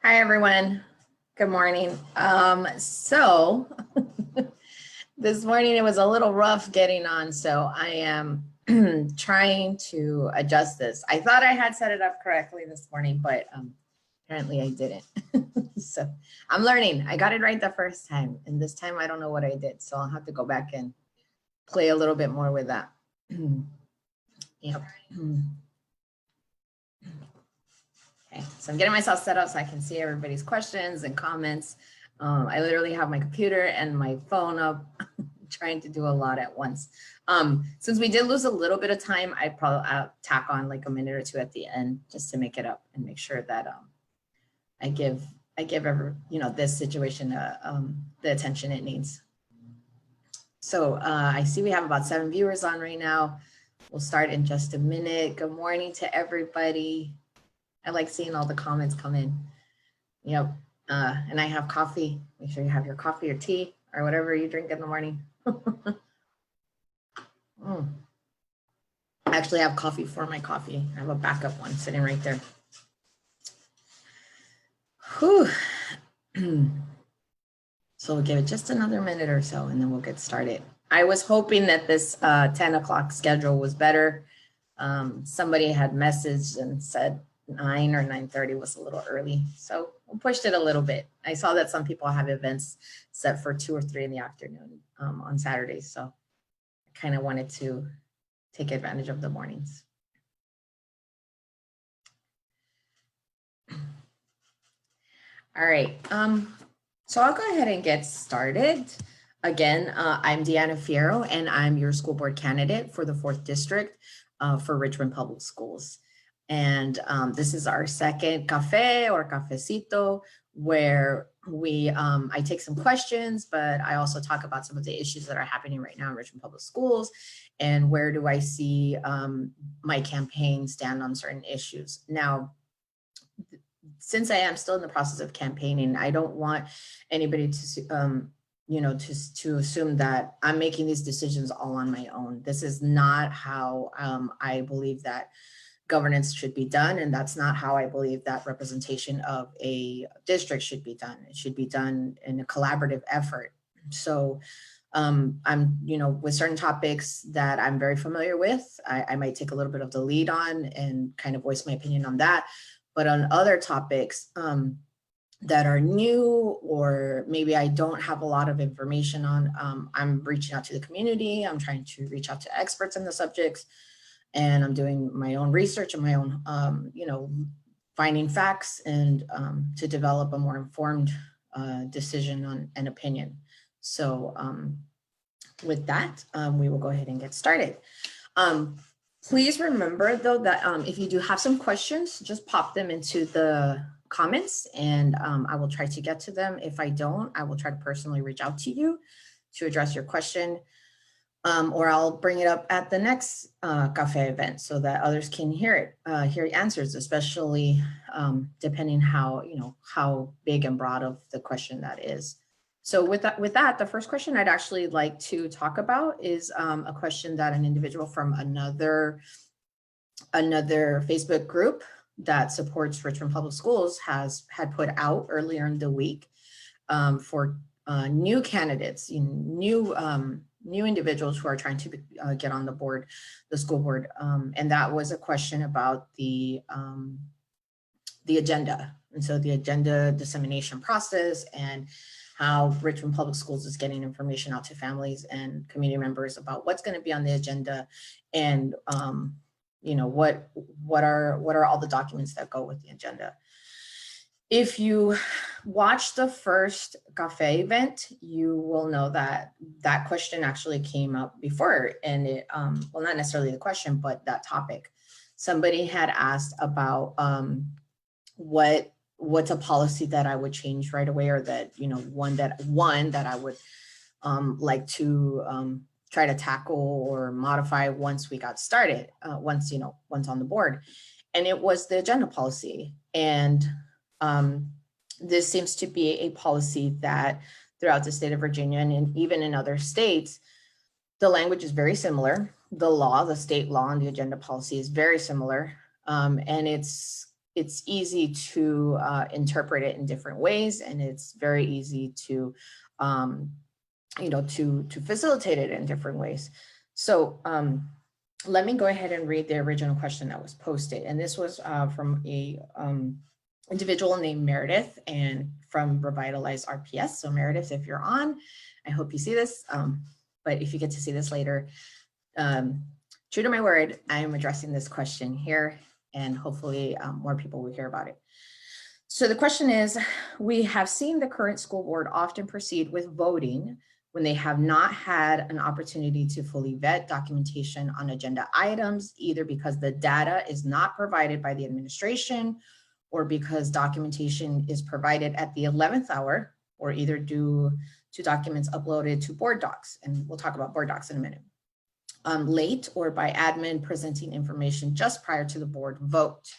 Hi, everyone. Good morning. So this morning it was a little rough getting on, so I am trying to adjust this. I thought I had set it up correctly this morning, but apparently I didn't. So I'm learning. I got it right the first time, and this time I don't know what I did, so I'll have to go back and play a little bit more with that. Yep. Okay, so I'm getting myself set up so I can see everybody's questions and comments. I literally have my computer and my phone up, trying to do a lot at once. Since we did lose a little bit of time, I'd probably tack on like a minute or two at the end just to make it up and make sure that I give this situation the attention it needs. So I see we have about 7 viewers on right now. We'll start in just a minute. Good morning to everybody. I like seeing all the comments come in. Yep. And I have coffee. Make sure you have your coffee or tea or whatever you drink in the morning. I actually have coffee for my coffee. I have a backup one sitting right there. Whew. So we'll give it just another minute or so and then we'll get started. I was hoping that this 10 o'clock schedule was better. Somebody had messaged and said 9 or 9:30 was a little early, so we pushed it a little bit. I saw that some people have events set for 2 or 3 in the afternoon on Saturdays, so I kind of wanted to take advantage of the mornings. All right, so I'll go ahead and get started. Again, I'm Deanna Fierro, and I'm your school board candidate for the 4th District for Richmond Public Schools. And this is our second cafe or cafecito where I take some questions, but I also talk about some of the issues that are happening right now in Richmond Public Schools and where do I see my campaign stand on certain issues. Now, since I am still in the process of campaigning, I don't want anybody to to assume that I'm making these decisions all on my own. This is not how I believe that governance should be done. And that's not how I believe that representation of a district should be done. It should be done in a collaborative effort. So I'm, with certain topics that I'm very familiar with, I might take a little bit of the lead on and kind of voice my opinion on that. But on other topics that are new, or maybe I don't have a lot of information on, I'm reaching out to the community. I'm trying to reach out to experts in the subjects. And I'm doing my own research and my own, finding facts and to develop a more informed decision on an opinion. So with that, we will go ahead and get started. Please remember though that if you do have some questions, just pop them into the comments and I will try to get to them. If I don't, I will try to personally reach out to you to address your question. Or I'll bring it up at the next cafe event so that others can hear it, hear answers, especially depending how big and broad of the question that is. So with that, the first question I'd actually like to talk about is a question that an individual from another Facebook group that supports Richmond Public Schools had put out earlier in the week for new candidates, new individuals who are trying to get on the school board. And that was a question about the agenda. And so the agenda dissemination process and how Richmond Public Schools is getting information out to families and community members about what's going to be on the agenda and what are all the documents that go with the agenda. If you watch the first cafe event, you will know that that question actually came up before, and it, well, not necessarily the question, but that topic. Somebody had asked about what's a policy that I would change right away, or that, one that I would like to try to tackle or modify once we got started, once on the board. And it was the agenda policy. And this seems to be a policy that throughout the state of Virginia and even in other states, the language is very similar. the law, the state law and the agenda policy is very similar. And it's easy to interpret it in different ways, and it's very easy to, to facilitate it in different ways. So let me go ahead and read the original question that was posted. And this was from a individual named Meredith and from Revitalize RPS. So Meredith, if you're on, I hope you see this. But if you get to see this later, true to my word, I'm addressing this question here, and hopefully more people will hear about it. So the question is, we have seen the current school board often proceed with voting when they have not had an opportunity to fully vet documentation on agenda items, either because the data is not provided by the administration or because documentation is provided at the 11th hour, or either due to documents uploaded to board docs. And we'll talk about board docs in a minute. Late, or by admin presenting information just prior to the board vote.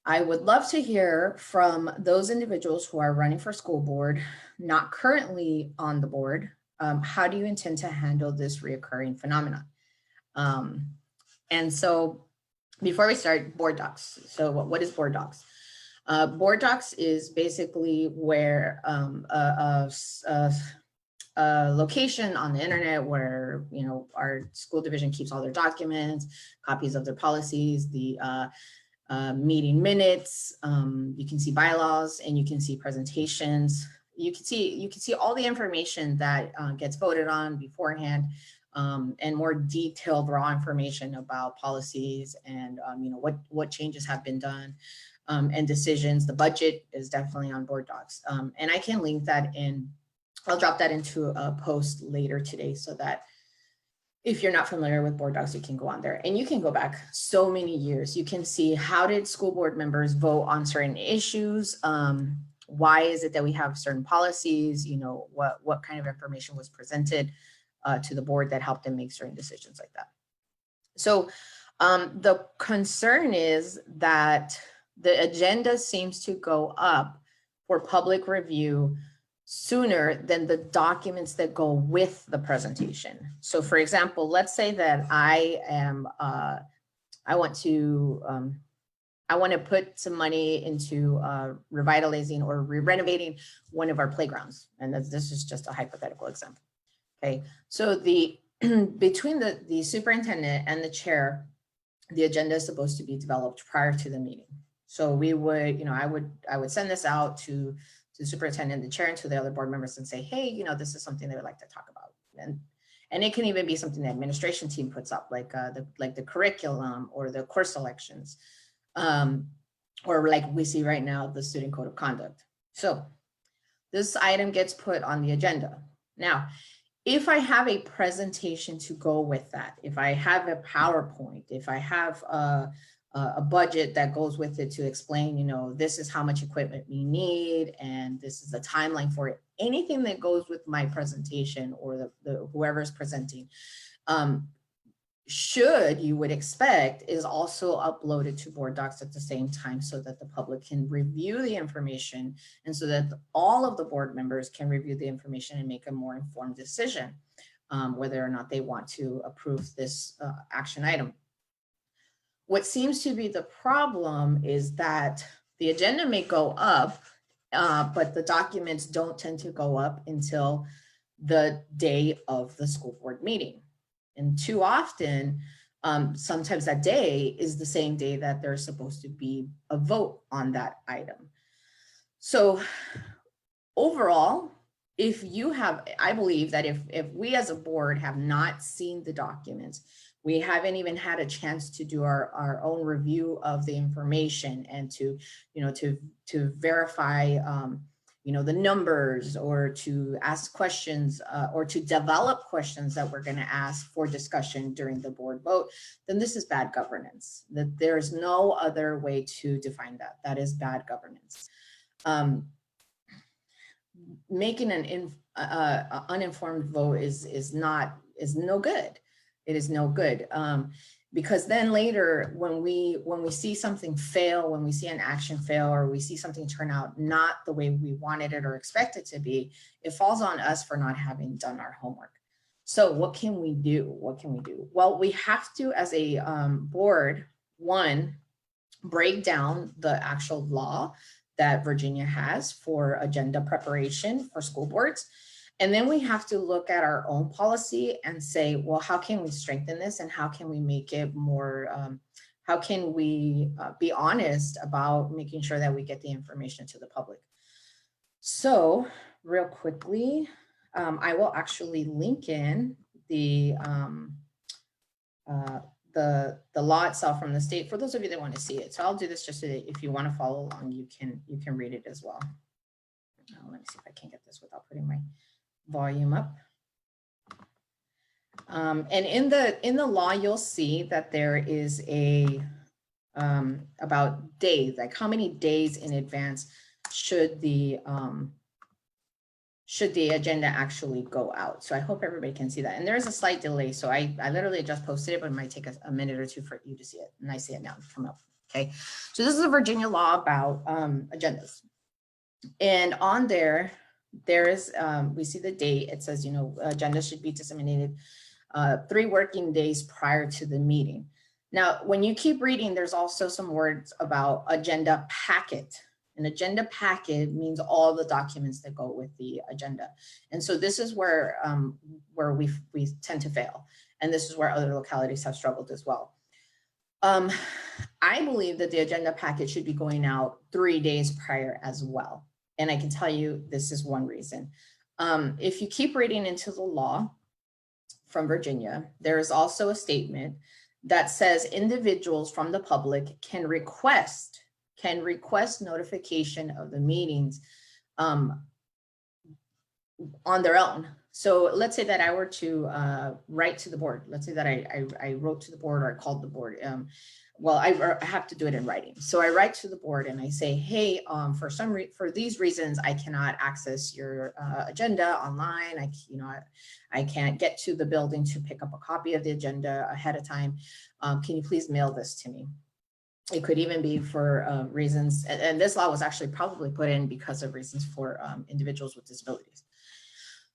I would love to hear from those individuals who are running for school board, not currently on the board. How do you intend to handle this reoccurring phenomenon? And so before we start, board docs. So what is board docs? Board docs is basically where a location on the internet where, our school division keeps all their documents, copies of their policies, the meeting minutes. You can see bylaws, and you can see presentations. You can see all the information that gets voted on beforehand, and more detailed raw information about policies and what changes have been done, and decisions. The budget is definitely on board docs, and I can link that in. I'll drop that into a post later today, so that if you're not familiar with board docs, you can go on there and you can go back so many years. You can see, how did school board members vote on certain issues? Why is it that we have certain policies? What kind of information was presented to the board that helped them make certain decisions like that. So the concern is that the agenda seems to go up for public review sooner than the documents that go with the presentation. So for example, let's say that I want to put some money into revitalizing or renovating one of our playgrounds. And this is just a hypothetical example. Okay, so between the superintendent and the chair, the agenda is supposed to be developed prior to the meeting. So we would, I would send this out to the superintendent, the chair, and to the other board members and say, hey, this is something they would like to talk about. And it can even be something the administration team puts up, like the curriculum or the course selections, or like we see right now, the student code of conduct. So this item gets put on the agenda. Now, if I have a presentation to go with that, if I have a PowerPoint, if I have a budget that goes with it to explain, this is how much equipment we need, and this is the timeline for it. Anything that goes with my presentation, or the whoever's presenting, you would expect, is also uploaded to board docs at the same time, so that the public can review the information, and so that all of the board members can review the information and make a more informed decision, whether or not they want to approve this action item. What seems to be the problem is that the agenda may go up, but the documents don't tend to go up until the day of the school board meeting. And too often, sometimes that day is the same day that there's supposed to be a vote on that item. So overall, I believe that if we as a board have not seen the documents, we haven't even had a chance to do our own review of the information and to verify, the numbers, or to ask questions, or to develop questions that we're going to ask for discussion during the board vote, then this is bad governance. That there's no other way to define that. That is bad governance. Making an uninformed vote is no good. It is no good, because then later, when we see something fail, when we see an action fail, or we see something turn out not the way we wanted it or expect it to be, it falls on us for not having done our homework. So what can we do? What can we do? Well, we have to, as a board, one, break down the actual law that Virginia has for agenda preparation for school boards. And then we have to look at our own policy and say, well, how can we strengthen this and how can we make it more, how can we be honest about making sure that we get the information to the public? So real quickly, I will actually link in the law itself from the state for those of you that want to see it. So I'll do this just so that if you want to follow along, you can read it as well. Let me see if I can get this without putting my volume up. And in the law, you'll see that there is a about days, like how many days in advance should the agenda actually go out. So I hope everybody can see that. And there is a slight delay. So I literally just posted it, but it might take a minute or two for you to see it. And I see it now come up. Okay. So this is a Virginia law about agendas. And on there is, we see the date. It says, agenda should be disseminated 3 working days prior to the meeting. Now, when you keep reading, there's also some words about agenda packet. An agenda packet means all the documents that go with the agenda. And so this is where we tend to fail. And this is where other localities have struggled as well. I believe that the agenda packet should be going out 3 days prior as well. And I can tell you this is one reason. If you keep reading into the law from Virginia, there is also a statement that says individuals from the public can request notification of the meetings on their own. So let's say that I were to write to the board. Let's say that I wrote to the board or I called the board. Well, I have to do it in writing. So I write to the board and I say, hey, for these reasons, I cannot access your agenda online. I can't get to the building to pick up a copy of the agenda ahead of time. Can you please mail this to me? It could even be for reasons, and this law was actually probably put in because of reasons for individuals with disabilities.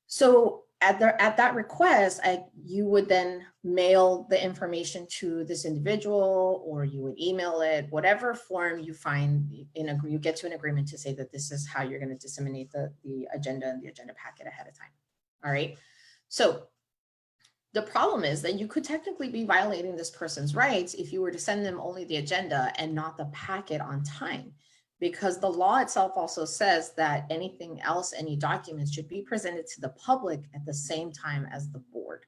So at that request, you would then mail the information to this individual, or you would email it, whatever form you find you get to an agreement to say that this is how you're going to disseminate the agenda and the agenda packet ahead of time. All right. So the problem is that you could technically be violating this person's rights if you were to send them only the agenda and not the packet on time, because the law itself also says that anything else, any documents should be presented to the public at the same time as the board.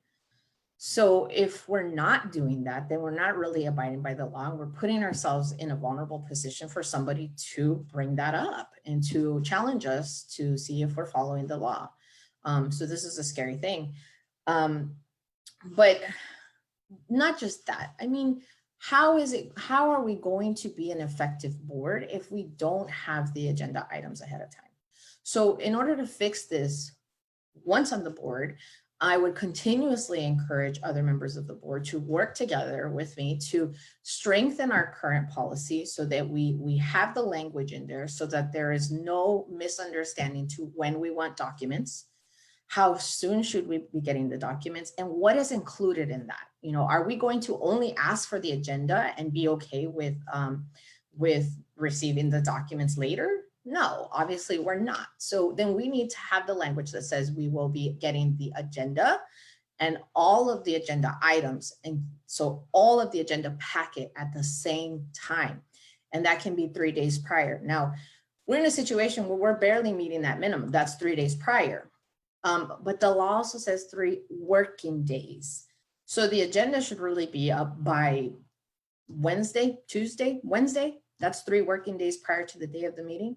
So if we're not doing that, then we're not really abiding by the law. We're putting ourselves in a vulnerable position for somebody to bring that up and to challenge us to see if we're following the law. So this is a scary thing. But not just that. I mean, how are we going to be an effective board if we don't have the agenda items ahead of time? So in order to fix this, once on the board, I would continuously encourage other members of the board to work together with me to strengthen our current policy so that we have the language in there so that there is no misunderstanding to when we want documents. How soon should we be getting the documents, and what is included in that? Are we going to only ask for the agenda and be okay with receiving the documents later? No, obviously we're not. So then we need to have the language that says we will be getting the agenda and all of the agenda items. And so all of the agenda packet at the same time. And that can be 3 days prior. Now, we're in a situation where we're barely meeting that minimum. That's 3 days prior. But the law also says 3 working days. So the agenda should really be up by Wednesday. That's 3 working days prior to the day of the meeting.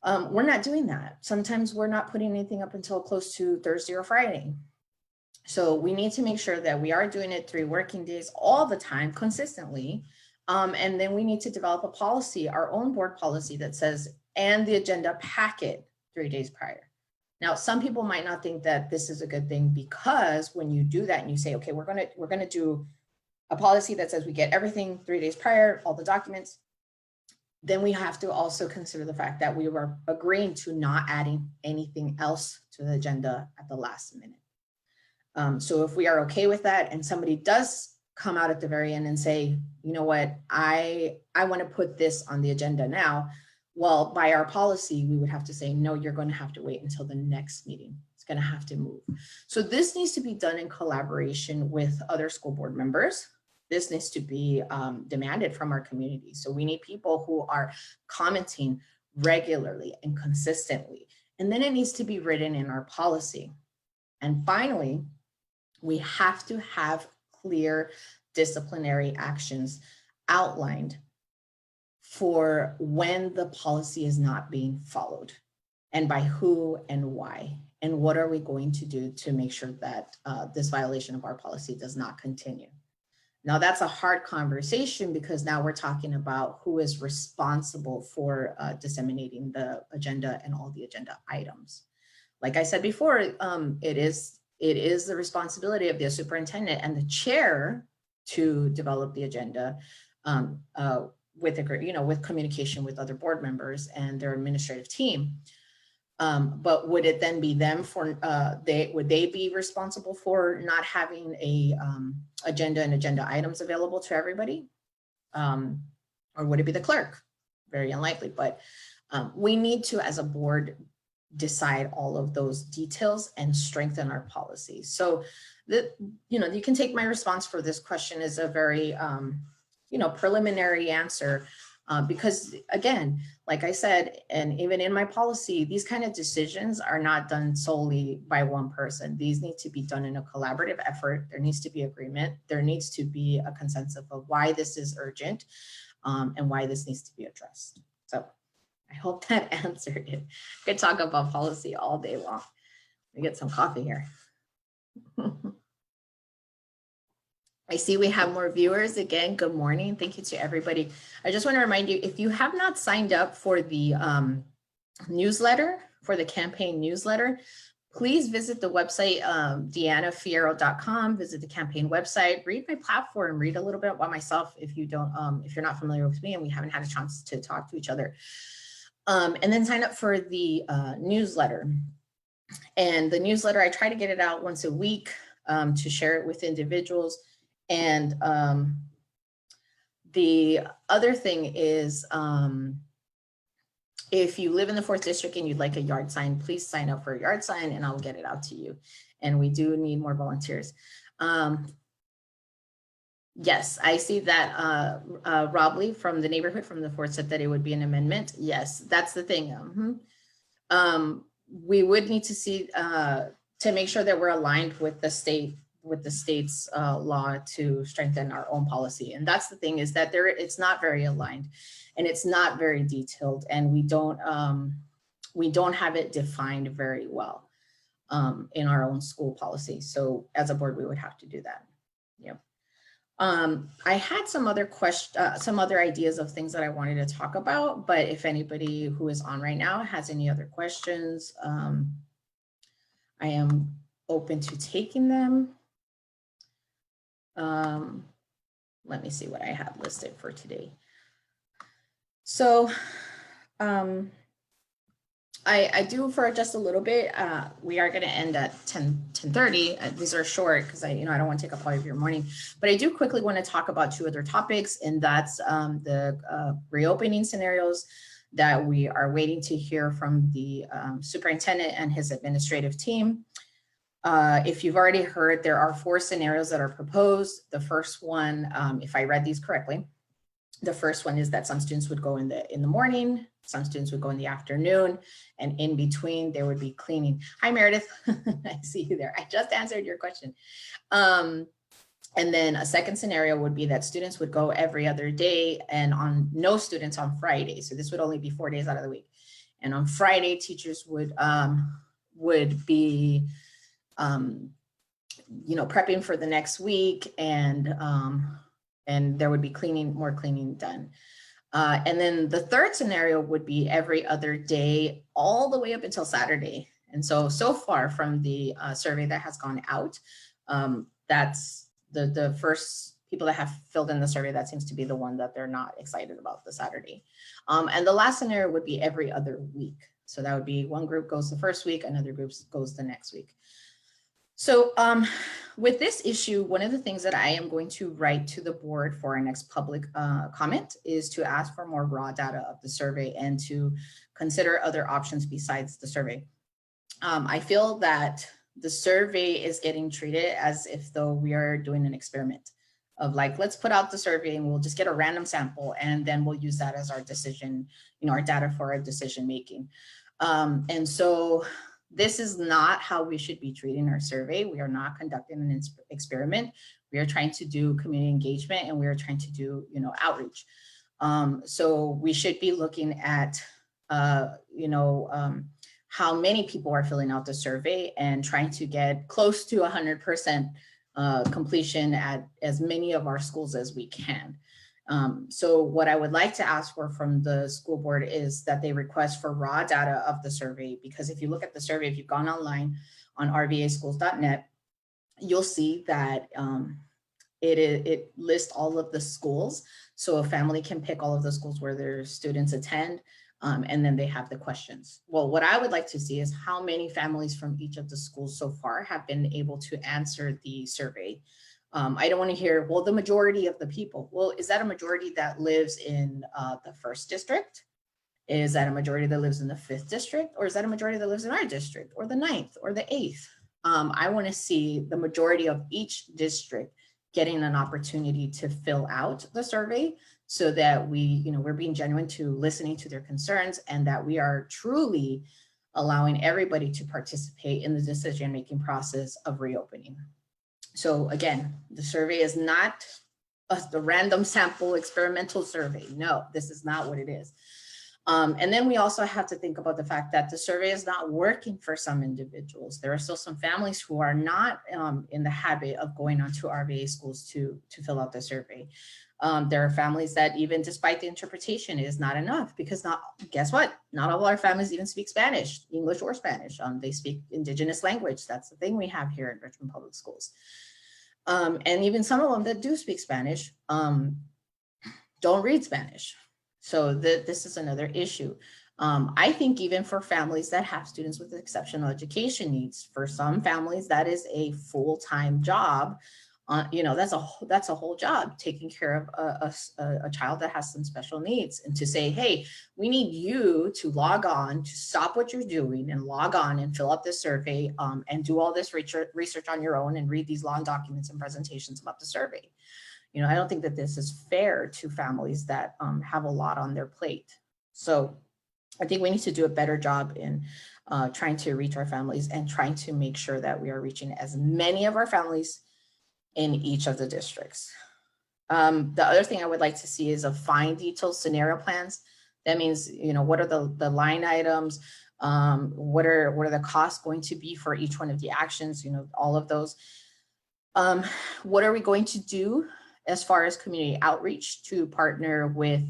We're not doing that. Sometimes we're not putting anything up until close to Thursday or Friday. So we need to make sure that we are doing it 3 working days all the time consistently. And then we need to develop a policy, our own board policy that says, and the agenda packet 3 days prior. Now, some people might not think that this is a good thing, because when you do that and you say, okay, we're gonna do a policy that says we get everything 3 days prior, all the documents, then we have to also consider the fact that we were agreeing to not adding anything else to the agenda at the last minute. So if we are okay with that and somebody does come out at the very end and say, you know what, I want to put this on the agenda now. Well, by our policy, we would have to say, no, you're going to have to wait until the next meeting. It's going to have to move. So this needs to be done in collaboration with other school board members. This needs to be demanded from our community. So we need people who are commenting regularly and consistently. And then it needs to be written in our policy. And finally, we have to have clear disciplinary actions outlined for when the policy is not being followed, and by who and why, and what are we going to do to make sure that this violation of our policy does not continue. Now that's a hard conversation because now we're talking about who is responsible for disseminating the agenda and all the agenda items. Like I said before, it is the responsibility of the superintendent and the chair to develop the agenda with communication with other board members and their administrative team. But would it then be them for would they be responsible for not having a agenda and agenda items available to everybody? Or would it be the clerk? Very unlikely, but we need to, as a board, decide all of those details and strengthen our policy. So you can take my response for this question as a very preliminary answer, because again, like I said, and even in my policy, these kind of decisions are not done solely by one person. These need to be done in a collaborative effort. There needs to be agreement. There needs to be a consensus of why this is urgent and why this needs to be addressed. So I hope that answered it. I could talk about policy all day long. Let me get some coffee here. I see we have more viewers. Again, good morning. Thank you to everybody. I just want to remind you, if you have not signed up for the newsletter, for the campaign newsletter, please visit the website, deannafierro.com, visit the campaign website, read my platform, read a little bit about myself if you don't, if you're not familiar with me and we haven't had a chance to talk to each other. And then sign up for the newsletter. And the newsletter, I try to get it out once a week to share it with individuals. And the other thing is, if you live in the 4th district and you'd like a yard sign, please sign up for a yard sign and I'll get it out to you. And we do need more volunteers. Yes, I see that Rob Lee from the neighborhood from the 4th said that it would be an amendment. Yes, that's the thing. We would need to see to make sure that we're aligned with the state's law to strengthen our own policy. And that's the thing, is that it's not very aligned and it's not very detailed, and we don't have it defined very well in our own school policy. So as a board, we would have to do that. Yep. I had some other ideas of things that I wanted to talk about, but if anybody who is on right now has any other questions, I am open to taking them. Let me see what I have listed for today. So I do for just a little bit. We are going to end at 10:30. These are short because I don't want to take up all of your morning, but I do quickly want to talk about 2 other topics, and that's the reopening scenarios that we are waiting to hear from the superintendent and his administrative team. If you've already heard, there are 4 scenarios that are proposed. The first one, if I read these correctly, the first one is that some students would go in the morning, some students would go in the afternoon, and in between there would be cleaning. Hi, Meredith. I see you there. I just answered your question. And then a second scenario would be that students would go every other day and no students on Friday. So this would only be 4 days out of the week. And on Friday, teachers would be prepping for the next week, and there would be more cleaning done. And then the third scenario would be every other day, all the way up until Saturday. And so far from the survey that has gone out, that's the first people that have filled in the survey, that seems to be the one that they're not excited about, the Saturday. And the last scenario would be every other week. So that would be one group goes the first week, another group goes the next week. So with this issue, one of the things that I am going to write to the board for our next public comment is to ask for more raw data of the survey and to consider other options besides the survey. I feel that the survey is getting treated as if though we are doing an experiment of like, let's put out the survey and we'll just get a random sample and then we'll use that as our decision, our data for our decision making. And so this is not how we should be treating our survey. We are not conducting an experiment. We are trying to do community engagement and we are trying to do, outreach. So we should be looking at, how many people are filling out the survey and trying to get close to 100% completion at as many of our schools as we can. So what I would like to ask for from the school board is that they request for raw data of the survey, because if you look at the survey, if you've gone online on rvaschools.net, you'll see that it lists all of the schools. So a family can pick all of the schools where their students attend. And then they have the questions. Well, what I would like to see is how many families from each of the schools so far have been able to answer the survey. I don't want to hear, well, the majority of the people. Well, is that a majority that lives in the 1st district? Is that a majority that lives in the 5th district? Or is that a majority that lives in our district or the 9th or the 8th? I want to see the majority of each district getting an opportunity to fill out the survey so that we're being genuine to listening to their concerns and that we are truly allowing everybody to participate in the decision-making process of reopening. So again, the survey is not the random sample experimental survey. No, this is not what it is. And then we also have to think about the fact that the survey is not working for some individuals. There are still some families who are not in the habit of going onto RVA schools to fill out the survey. There are families that even despite the interpretation is not enough because guess what? Not all our families even speak Spanish, English or Spanish. They speak indigenous language. That's the thing we have here in Richmond Public Schools. And even some of them that do speak Spanish don't read Spanish. So this is another issue. I think even for families that have students with exceptional education needs, for some families, that is a full-time job. That's a whole job, taking care of a child that has some special needs, and to say, hey, we need you to log on, to stop what you're doing and log on and fill out this survey and do all this research on your own and read these long documents and presentations about the survey. I don't think that this is fair to families that have a lot on their plate. So I think we need to do a better job in trying to reach our families and trying to make sure that we are reaching as many of our families in each of the districts. The other thing I would like to see is a fine detailed scenario plans. That means, what are the line items? What are the costs going to be for each one of the actions? All of those. What are we going to do as far as community outreach to partner with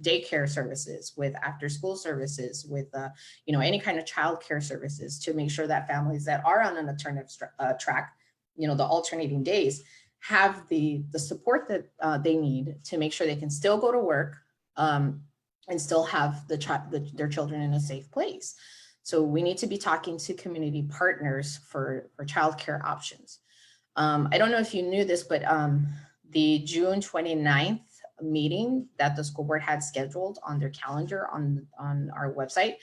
daycare services, with after school services, with any kind of childcare services to make sure that families that are on an alternative track, the alternating days, have the support that they need to make sure they can still go to work and still have their children in a safe place. So we need to be talking to community partners for childcare options. I don't know if you knew this, but the June 29th meeting that the school board had scheduled on their calendar on our website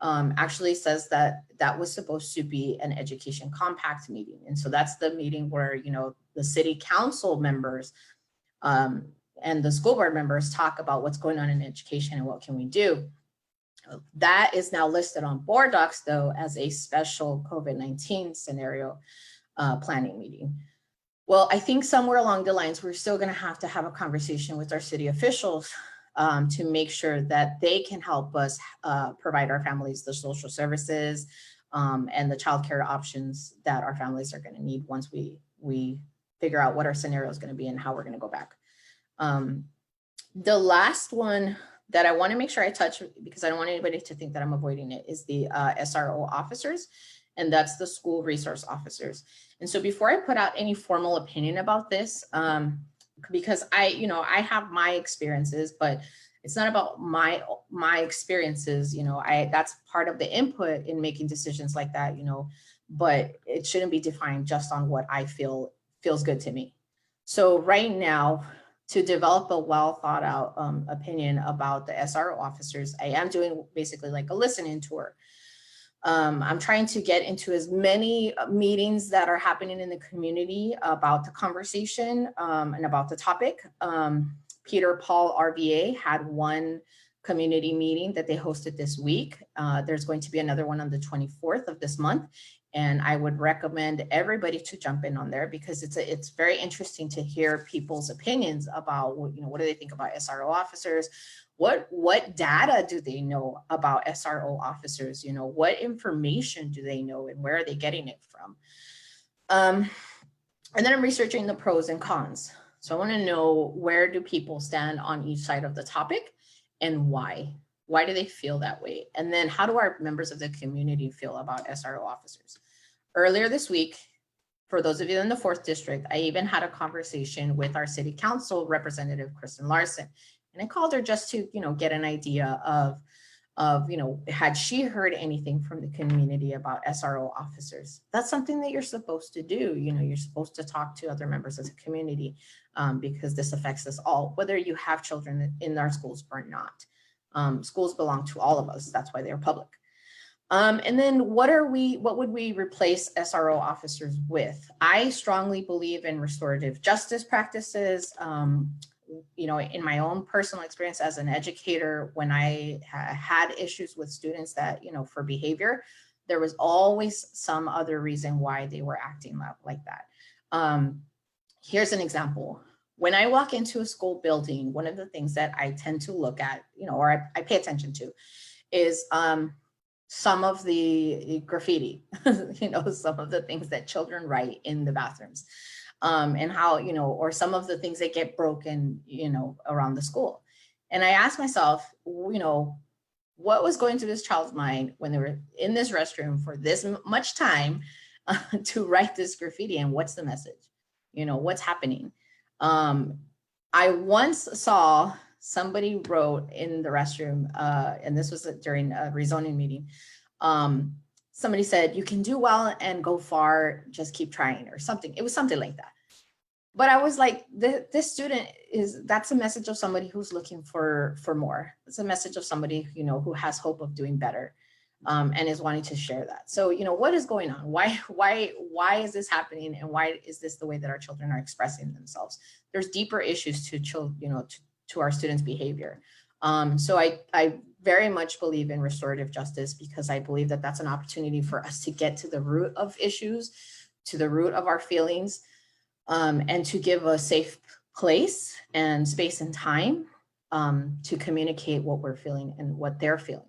actually says that was supposed to be an education compact meeting. And so that's the meeting where, the city council members and the school board members talk about what's going on in education and what can we do. That is now listed on board docs, though, as a special COVID-19 scenario planning meeting. Well, I think somewhere along the lines, we're still going to have a conversation with our city officials to make sure that they can help us provide our families the social services and the childcare options that our families are going to need once we figure out what our scenario is going to be and how we're going to go back. The last one that I want to make sure I touch, because I don't want anybody to think that I'm avoiding it, is the SRO officers. And that's the school resource officers. And so before I put out any formal opinion about this, because I have my experiences, but it's not about my experiences, that's part of the input in making decisions like that. but it shouldn't be defined just on what I feel feels good to me. So right now, to develop a well thought out opinion about the SRO officers, I am doing basically like a listening tour. I'm trying to get into as many meetings that are happening in the community about the conversation and about the topic. Peter Paul RVA had one community meeting that they hosted this week. There's going to be another one on the 24th of this month. And I would recommend everybody to jump in on there because it's very interesting to hear people's opinions about, what do they think about SRO officers? What data do they know about SRO officers? What information do they know and where are they getting it from? And then I'm researching the pros and cons. So I want to know, where do people stand on each side of the topic and why? Why do they feel that way? And then how do our members of the community feel about SRO officers? Earlier this week, for those of you in the 4th district, I even had a conversation with our city council representative, Kristen Larson. And I called her just to, get an idea of, had she heard anything from the community about SRO officers? That's something that you're supposed to do. You're supposed to talk to other members of the community because this affects us all, whether you have children in our schools or not. Schools belong to all of us. That's why they're public. And then what would we replace SRO officers with? I strongly believe in restorative justice practices. In my own personal experience as an educator, when I had issues with students that, for behavior, there was always some other reason why they were acting like that. Here's an example. When I walk into a school building, one of the things that I tend to look at, or I pay attention to is some of the graffiti, some of the things that children write in the bathrooms. And how, or some of the things that get broken, around the school. And I asked myself, what was going through this child's mind when they were in this restroom for this much time to write this graffiti, and what's the message? What's happening? I once saw somebody wrote in the restroom, and this was during a rezoning meeting. Somebody said, "You can do well and go far, just keep trying," or something. It was something like that. But I was like, this student that's a message of somebody who's looking for more. It's a message of somebody, who has hope of doing better and is wanting to share that. So, what is going on? Why is this happening? And why is this the way that our children are expressing themselves? There's deeper issues to to our students' behavior. So I very much believe in restorative justice because I believe that that's an opportunity for us to get to the root of issues, to the root of our feelings, and to give a safe place and space and time to communicate what we're feeling and what they're feeling.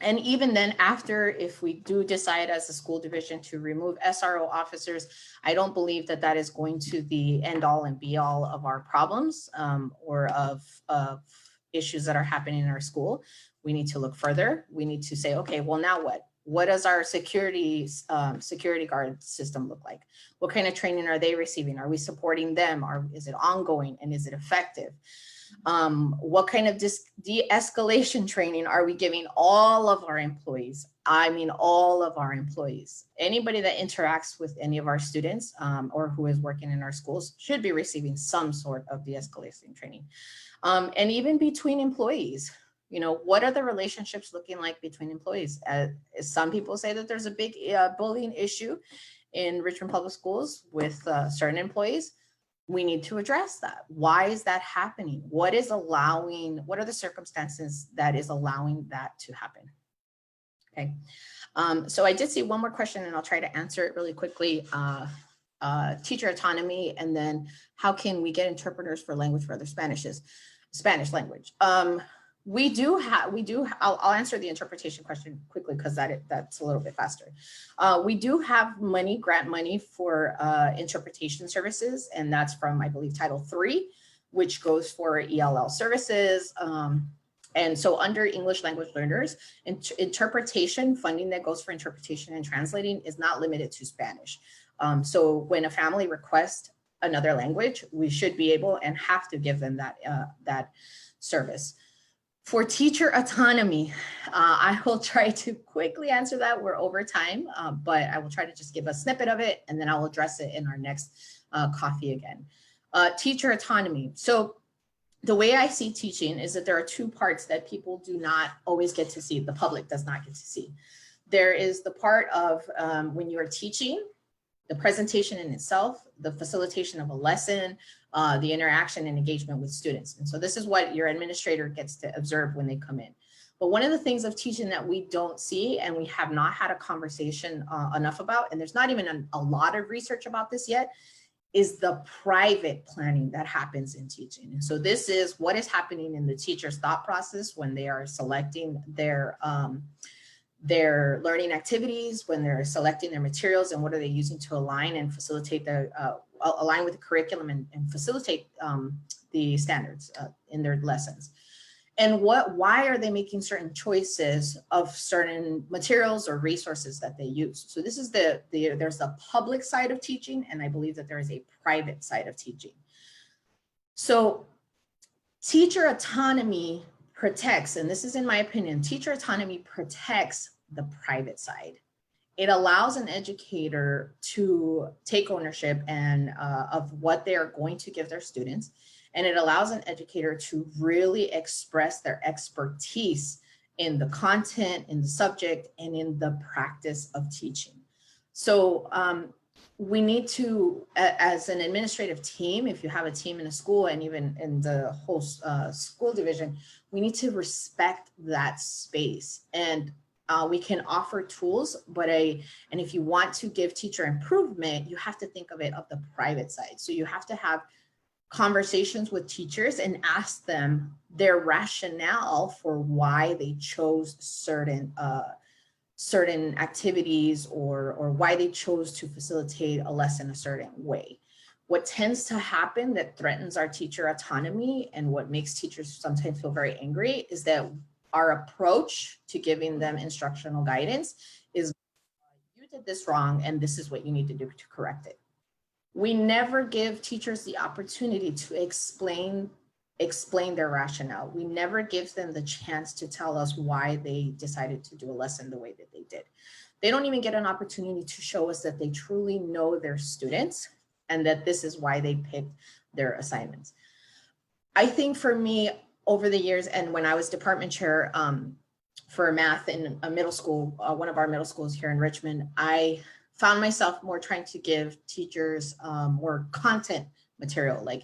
And even then after, if we do decide as a school division to remove SRO officers, I don't believe that that is going to the end all and be all of our problems or of issues that are happening in our school. We need to look further. We need to say, okay, well, now what? What does our security guard system look like? What kind of training are they receiving? Are we supporting them? Is it ongoing and is it effective? What kind of de-escalation training are we giving all of our employees? I mean, all of our employees. Anybody that interacts with any of our students or who is working in our schools should be receiving some sort of de-escalation training. And even between employees, what are the relationships looking like between employees? Some people say that there's a big bullying issue in Richmond Public Schools with certain employees. We need to address that. Why is that happening? What are the circumstances that is allowing that to happen? Okay, so I did see one more question and I'll try to answer it really quickly. Teacher autonomy, and then how can we get interpreters for language for other Spanish language? I'll answer the interpretation question quickly because that's a little bit faster. We do have grant money for interpretation services, and that's from, I believe, Title III, which goes for ELL services. And so under English language learners, interpretation funding that goes for interpretation and translating is not limited to Spanish. So when a family requests another language, we should be able and have to give them that service. For teacher autonomy, I will try to quickly answer that. We're over time, but I will try to just give a snippet of it, and then I'll address it in our next coffee again. Teacher autonomy. So the way I see teaching is that there are two parts that people do not always get to see, the public does not get to see. There is the part of when you are teaching, the presentation in itself, the facilitation of a lesson, the interaction and engagement with students. And so this is what your administrator gets to observe when they come in. But one of the things of teaching that we don't see, and we have not had a conversation enough about, and there's not even a lot of research about this yet, is the private planning that happens in teaching. And so this is what is happening in the teacher's thought process when they are selecting their learning activities, when they're selecting their materials, and what are they using to align and facilitate the, align with the curriculum and facilitate the standards in their lessons. And why are they making certain choices of certain materials or resources that they use? So this is there's the public side of teaching, and I believe that there is a private side of teaching. So teacher autonomy protects, and this is in my opinion, teacher autonomy protects the private side. It allows an educator to take ownership and of what they are going to give their students. And it allows an educator to really express their expertise in the content, in the subject, and in the practice of teaching. So we need to, as an administrative team, if you have a team in a school and even in the whole school division, we need to respect that space. And we can offer tools, but and if you want to give teacher improvement, you have to think of it of the private side. So you have to have conversations with teachers and ask them their rationale for why they chose certain activities or why they chose to facilitate a lesson a certain way. What tends to happen that threatens our teacher autonomy and what makes teachers sometimes feel very angry is that our approach to giving them instructional guidance is, you did this wrong and this is what you need to do to correct it. We never give teachers the opportunity to explain their rationale. We never give them the chance to tell us why they decided to do a lesson the way that they did. They don't even get an opportunity to show us that they truly know their students and that this is why they picked their assignments. I think for me, over the years, and when I was department chair for math in a middle school, one of our middle schools here in Richmond, I found myself more trying to give teachers more content material, like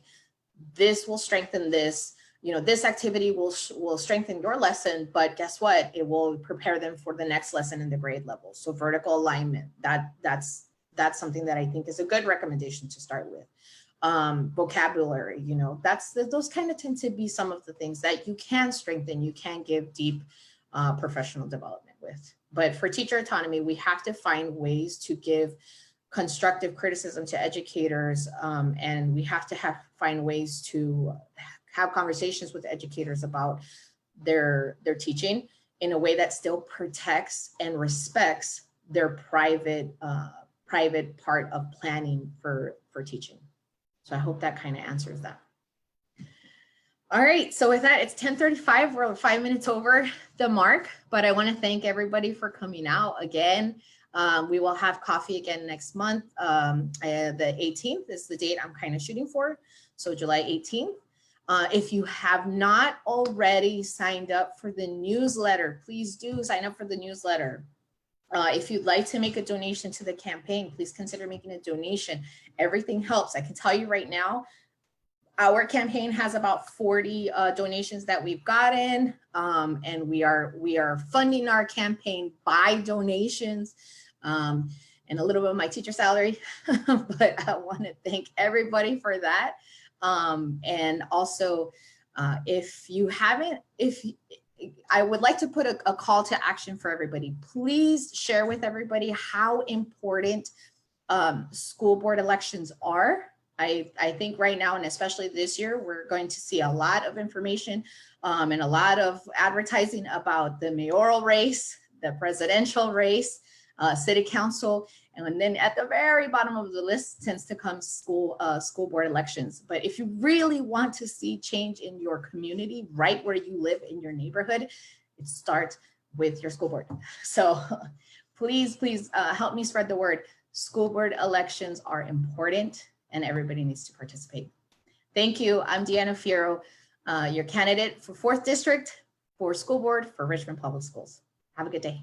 this will strengthen this, you know, this activity will strengthen your lesson, but guess what? It will prepare them for the next lesson in the grade level. So vertical alignment, that's something that I think is a good recommendation to start with. Vocabulary, you know, those kind of tend to be some of the things that you can strengthen, you can give deep professional development with. But for teacher autonomy, we have to find ways to give constructive criticism to educators, and we have to find ways to have conversations with educators about their teaching in a way that still protects and respects their private part of planning for teaching. So I hope that kind of answers that. All right, so with that, it's 10:35. We're 5 minutes over the mark, but I want to thank everybody for coming out again. We will have coffee again next month. The 18th is the date I'm kind of shooting for, so July 18th. If you have not already signed up for the newsletter, please do sign up for the newsletter. If you'd like to make a donation to the campaign, please consider making a donation. Everything helps. I can tell you right now, our campaign has about 40 donations that we've gotten, and we are funding our campaign by donations and a little bit of my teacher salary, but I want to thank everybody for that. And also, I would like to put a call to action for everybody. Please share with everybody how important school board elections are. I think right now, and especially this year, we're going to see a lot of information and a lot of advertising about the mayoral race, the presidential race, city council, And then at the very bottom of the list tends to come school board elections. But if you really want to see change in your community, right where you live in your neighborhood, it starts with your school board. So please help me spread the word. School board elections are important and everybody needs to participate. Thank you. I'm Deanna Fierro, your candidate for 4th District for school board for Richmond Public Schools. Have a good day.